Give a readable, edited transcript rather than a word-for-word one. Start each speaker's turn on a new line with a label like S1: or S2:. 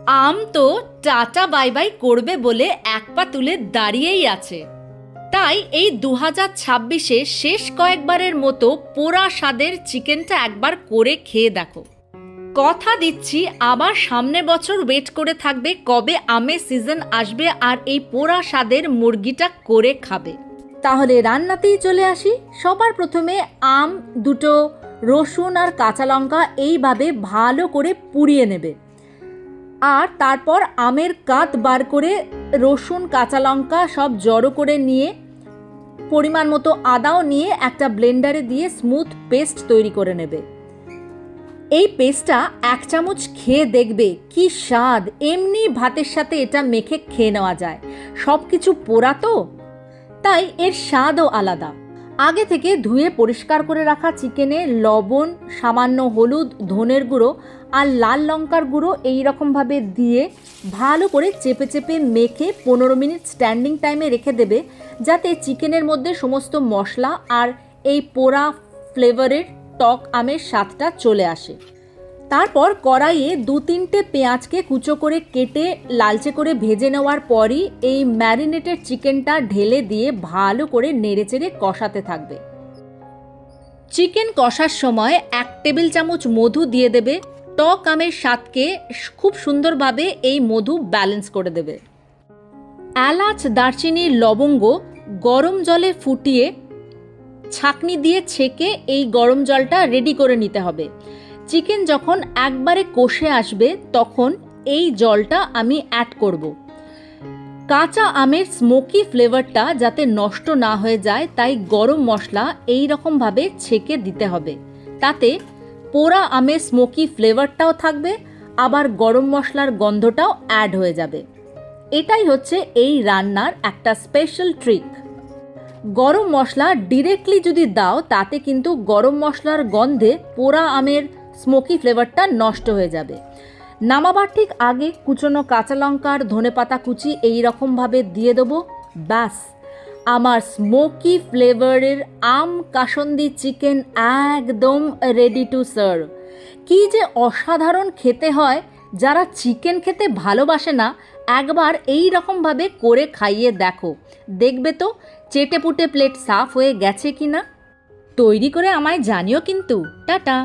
S1: আম তো tata bye bye করবে বলে এক পা তুলে দাঁড়িয়েই আছে। তাই এই 2026-এ শেষ কয়েকবারের মতো পোড়া স্বাদের চিকেনটা একবার করে খেয়ে দেখো। কথা দিচ্ছি আবার সামনের বছর ওয়েট করে থাকবে কবে আমের সিজন আসবে আর এই পোড়া স্বাদের মুরগিটা করে খাবে। তাহলে রান্নাতেই চলে আসি। সবার প্রথমে আম দুটো, রসুন আর কাঁচা লঙ্কা এইভাবে ভালো করে পুড়িয়ে নেবে। আর তারপর আমের কাত বার করে রসুন কাঁচা লঙ্কা সব জড়ো করে নিয়ে পরিমাণ মতো আদাও নিয়ে একটা ব্লেন্ডারে দিয়ে স্মুথ পেস্ট তৈরি করে নেবে। এই পেস্টটা 1 চামচ খেয়ে দেখবে কি স্বাদ। এমনি ভাতের সাথে এটা মেখে খেয়ে নেওয়া যায়। সব কিছু পোড়া তো, তাই এর স্বাদও আলাদা। আগে থেকে ধুয়ে পরিষ্কার করে রাখা চিকেনে লবণ, সামান্য হলুদ, ধনের গুঁড়ো আর লাল লঙ্কার গুঁড়ো এইরকমভাবে দিয়ে ভালো করে চেপে চেপে মেখে 15 মিনিট স্ট্যান্ডিং টাইমে রেখে দেবে, যাতে চিকেনের মধ্যে সমস্ত মশলা আর এই পোড়া ফ্লেভারের টক আমের স্বাদটা চলে আসে। তারপর কড়াইয়ে 2-3টে পেঁয়াজকে কুচো করে কেটে লালচে করে ভেজে নেওয়ার পরই এই ম্যারিনেটেড চিকেনটা ঢেলে দিয়ে ভালো করে নেড়েচেড়ে কষাতে থাকবে। চিকেন কষার সময় 1 টেবিল চামচ মধু দিয়ে দেবে। টক আমের স্বাদকে খুব সুন্দরভাবে এই মধু ব্যালেন্স করে দেবে। এলাচ, দারচিনি, লবঙ্গ গরম জলে ফুটিয়ে ছাঁকনি দিয়ে ছেঁকে এই গরম জলটা রেডি করে নিতে হবে। চিকেন যখন একবারে কষে আসবে তখন এই জলটা আমি অ্যাড করব। কাঁচা আমের স্মোকি ফ্লেভারটা যাতে নষ্ট না হয়ে যায়, তাই গরম মশলা এই রকমভাবে ছেঁকে দিতে হবে। তাতে পোড়া আমের স্মোকি ফ্লেভারটাও থাকবে, আবার গরম মশলার গন্ধটাও অ্যাড হয়ে যাবে। এটাই হচ্ছে এই রান্নার একটা স্পেশাল ট্রিক। গরম মশলা ডিরেক্টলি যদি দাও তাতে কিন্তু গরম মশলার গন্ধে পোড়া আমের স্মোকি ফ্লেভারটা নষ্ট হয়ে যাবে। নামাবার ঠিক আগে কুচনো কাঁচা লঙ্কার ধনেপাতা কুচি এই রকমভাবে দিয়ে দেবো। ব্যাস, আমার স্মোকি ফ্লেভারের আম কাসন্দি চিকেন একদম রেডি টু সার্ভ। কি যে অসাধারণ খেতে হয়! যারা চিকেন খেতে ভালোবাসে না, একবার এই রকমভাবে করে খাইয়ে দেখো, দেখবে তো চেটেপুটে প্লেট সাফ হয়ে গেছে কিনা। তৈরি করে আমায় জানিও কিন্তু। টাটা।